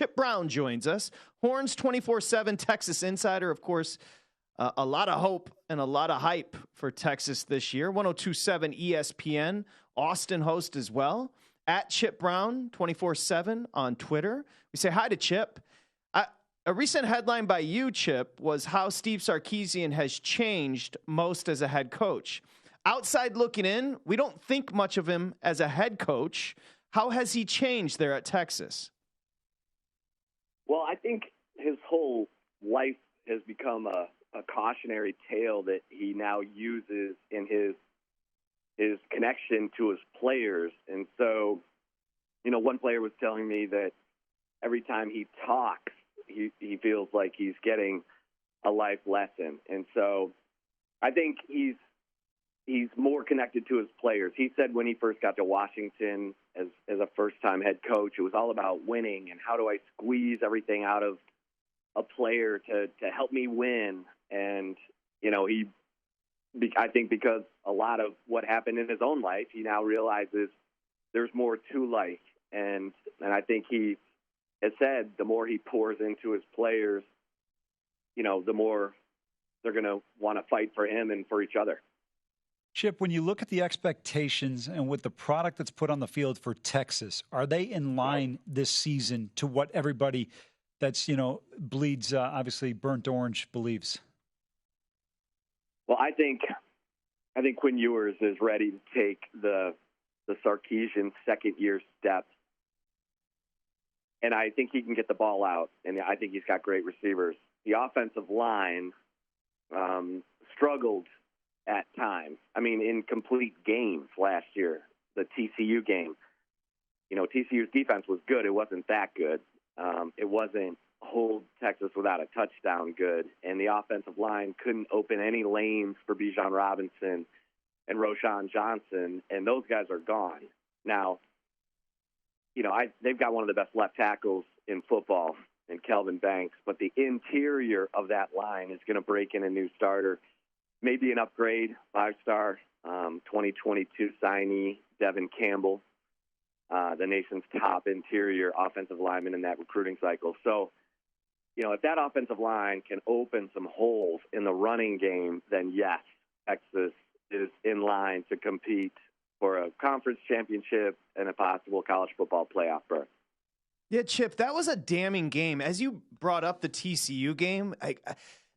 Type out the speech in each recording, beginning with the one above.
Chip Brown joins us. Horns 24/7 Texas insider, of course. A lot of hope and a lot of hype for Texas this year. 102.7 ESPN, Austin host as well. At Chip Brown 24/7 on Twitter. We say hi to Chip. A recent headline by you, Chip, was how Steve Sarkisian has changed most as a head coach. Outside looking in, we don't think much of him as a head coach. How has he changed there at Texas? Well, I think his whole life has become a cautionary tale that he now uses in his connection to his players. And so, one player was telling me that every time he talks, he feels like he's getting a life lesson. And so I think he's more connected to his players. He said when he first got to Washington as a first-time head coach, it was all about winning and how do I squeeze everything out of a player to help me win. And, I think because a lot of what happened in his own life, he now realizes there's more to life. And I think he has said the more he pours into his players, the more they're going to want to fight for him and for each other. Chip, when you look at the expectations and with the product that's put on the field for Texas, are they in line this season to what everybody that's, bleeds, obviously, burnt orange believes? Well, I think Quinn Ewers is ready to take the Sarkisian second-year step. And I think he can get the ball out, and I think he's got great receivers. The offensive line struggled at times. In complete games last year, the TCU game. TCU's defense was good. It wasn't that good. It wasn't hold Texas without a touchdown good. And the offensive line couldn't open any lanes for Bijan Robinson and Roschon Johnson, and those guys are gone. Now, they've got one of the best left tackles in football in Kelvin Banks, but the interior of that line is going to break in a new starter. Maybe an upgrade, 5-star, 2022 signee, Devin Campbell, the nation's top interior offensive lineman in that recruiting cycle. So, if that offensive line can open some holes in the running game, then yes, Texas is in line to compete for a conference championship and a possible college football playoff berth. Yeah, Chip, that was a damning game. As you brought up the TCU game,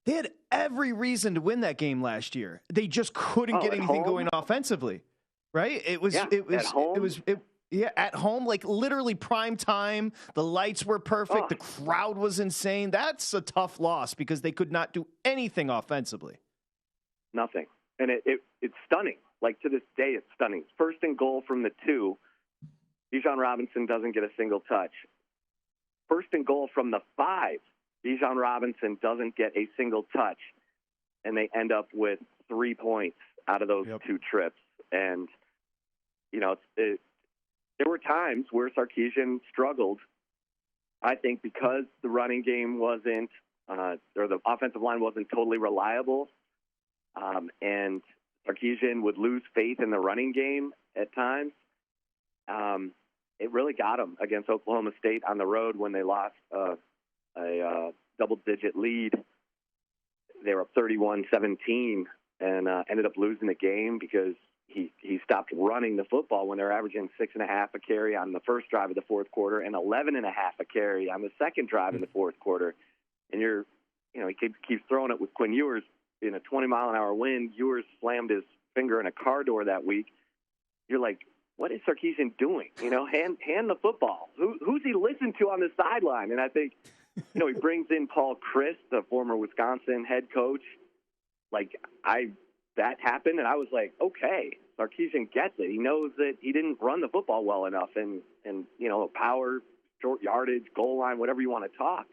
they had every reason to win that game last year. They just couldn't get anything going offensively, right? It was at home, like literally prime time. The lights were perfect. The crowd was insane. That's a tough loss because they could not do anything offensively. Nothing. And it's stunning. Like, to this day, it's stunning. First and goal from the 2, Bijan Robinson doesn't get a single touch. First and goal from the 5, Bijan Robinson doesn't get a single touch. And they end up with 3 points out of those 2 trips. And, there were times where Sarkisian struggled, I think, because the running game wasn't, or the offensive line wasn't totally reliable. And Sarkisian would lose faith in the running game at times. It really got him against Oklahoma State on the road when they lost a double-digit lead. They were up 31-17 and ended up losing the game because he stopped running the football when they were averaging 6.5 a carry on the first drive of the fourth quarter and 11.5 a carry on the second drive in the fourth quarter. And he keeps throwing it with Quinn Ewers in a 20-mile-an-hour wind. Ewers slammed his finger in a car door that week. You're like, what is Sarkisian doing? Hand the football. Who's he listen to on the sideline? And I think, he brings in Paul Chryst, the former Wisconsin head coach. That happened, and I was like, okay, Sarkisian gets it. He knows that he didn't run the football well enough, and power, short yardage, goal line, whatever you want to talk.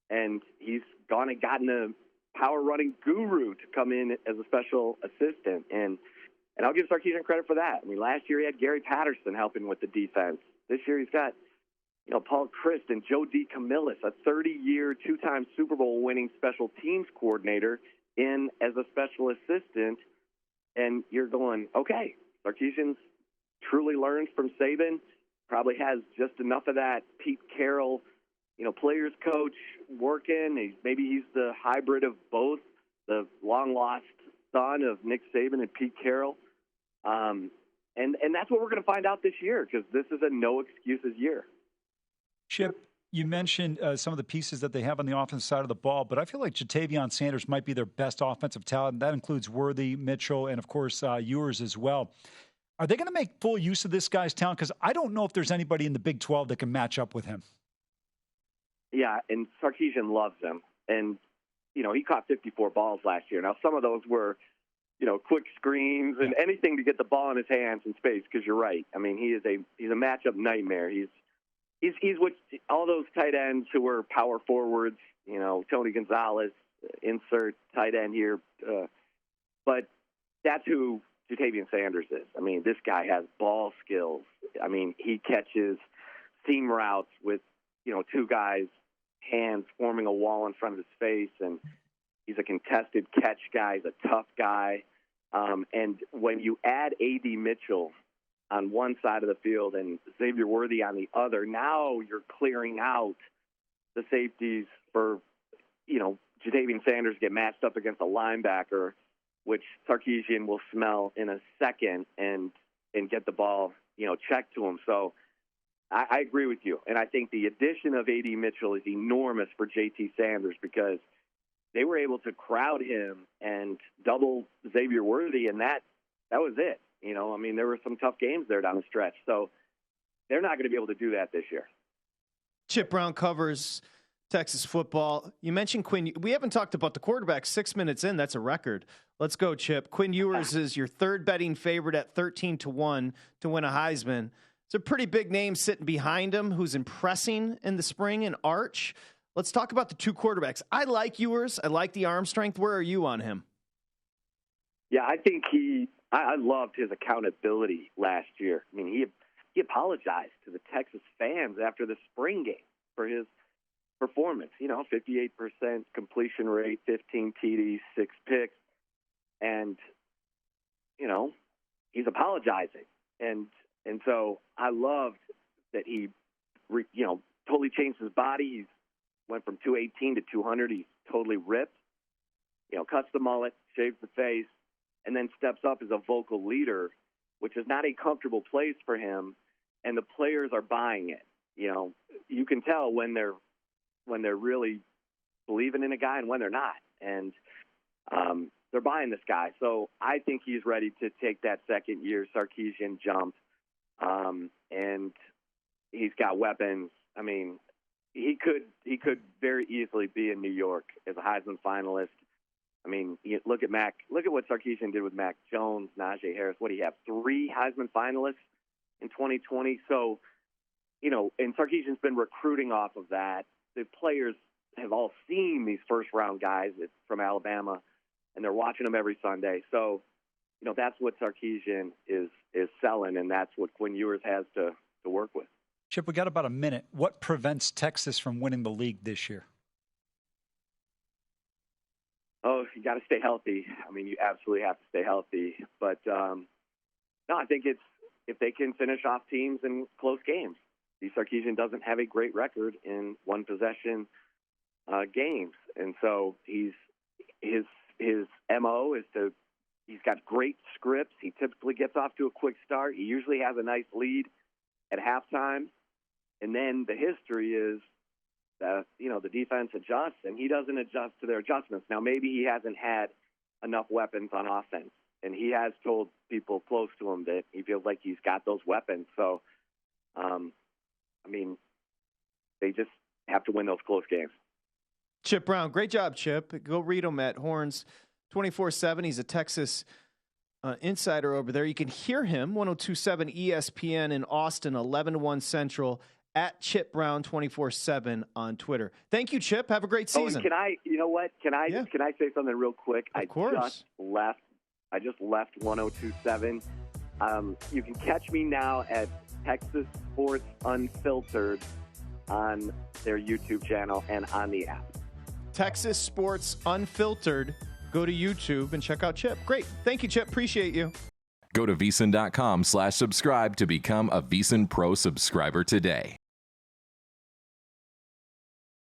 And he's gone and gotten a power running guru to come in as a special assistant, and I'll give Sarkisian credit for that. Last year he had Gary Patterson helping with the defense. This year he's got Paul Chryst and Joe DeCamillis, a 30-year, 2-time Super Bowl winning special teams coordinator, in as a special assistant, and you're going, okay, Sarkisian's truly learns from Saban, probably has just enough of that Pete Carroll, players coach working. Maybe he's the hybrid of both, the long-lost son of Nick Saban and Pete Carroll. And that's what we're going to find out this year, because this is a no-excuses year. Chip, you mentioned some of the pieces that they have on the offensive side of the ball, but I feel like Ja'Tavion Sanders might be their best offensive talent. That includes Worthy, Mitchell, and, of course, Ewers as well. Are they going to make full use of this guy's talent? Because I don't know if there's anybody in the Big 12 that can match up with him. Yeah, and Sarkisian loves him. And, he caught 54 balls last year. Now, some of those were, quick screens and anything to get the ball in his hands in space, because you're right. I mean, he's a matchup nightmare. He's what all those tight ends who were power forwards, Tony Gonzalez, insert tight end here. But that's who Ja'Tavion Sanders is. I mean, this guy has ball skills. I mean, he catches seam routes with, two guys' hands forming a wall in front of his face, and he's a contested catch guy. He's a tough guy. And when you add A.D. Mitchell on one side of the field and Xavier Worthy on the other, now you're clearing out the safeties for, Ja'Tavion Sanders get matched up against a linebacker, which Sarkisian will smell in a second and get the ball, checked to him. So I agree with you. And I think the addition of A.D. Mitchell is enormous for J.T. Sanders, because they were able to crowd him and double Xavier Worthy, and that was it. There were some tough games there down the stretch. So they're not going to be able to do that this year. Chip Brown covers Texas football. You mentioned Quinn. We haven't talked about the quarterback. 6 minutes in, that's a record. Let's go, Chip. Quinn Ewers is your third betting favorite at 13-1 to win a Heisman. It's a pretty big name sitting behind him who's impressing in the spring in Arch. Let's talk about the two quarterbacks. I like Ewers. I like the arm strength. Where are you on him? Yeah, I think I loved his accountability last year. I mean, he apologized to the Texas fans after the spring game for his performance. 58% completion rate, 15 TDs, 6 picks. And, he's apologizing. And so I loved that he, totally changed his body. He went from 218 to 200. He's totally ripped, cuts the mullet, shaves the face, and then steps up as a vocal leader, which is not a comfortable place for him. And the players are buying it. You can tell when they're really believing in a guy and when they're not. And they're buying this guy. So I think he's ready to take that second year Sarkisian jump. And he's got weapons. I mean, he could very easily be in New York as a Heisman finalist. I mean, look at what Sarkisian did with Mac Jones, Najee Harris. What do you have? 3 Heisman finalists in 2020. So, and Sarkisian's been recruiting off of that. The players have all seen these first-round guys from Alabama, and they're watching them every Sunday. So, that's what Sarkisian is selling, and that's what Quinn Ewers has to work with. Chip, we got about a minute. What prevents Texas from winning the league this year? Oh, you got to stay healthy. I mean, you absolutely have to stay healthy. But, no, I think it's if they can finish off teams in close games. Steve Sarkisian doesn't have a great record in one-possession games. And so his MO is he's got great scripts. He typically gets off to a quick start. He usually has a nice lead at halftime. And then the history is that, the defense adjusts, and he doesn't adjust to their adjustments. Now, maybe he hasn't had enough weapons on offense, and he has told people close to him that he feels like he's got those weapons. So, they just have to win those close games. Chip Brown, great job, Chip. Go read him at Horns 24/7. He's a Texas insider over there. You can hear him, 102.7 ESPN in Austin, 11-1 Central, at Chip Brown 24/7 on Twitter. Thank you, Chip. Have a great season. Can I say something real quick? Of course. I just left 102.7. You can catch me now at Texas Sports Unfiltered on their YouTube channel and on the app. Texas Sports Unfiltered. Go to YouTube and check out Chip. Great. Thank you, Chip. Appreciate you. Go to VSiN.com/subscribe to become a VSiN Pro subscriber today.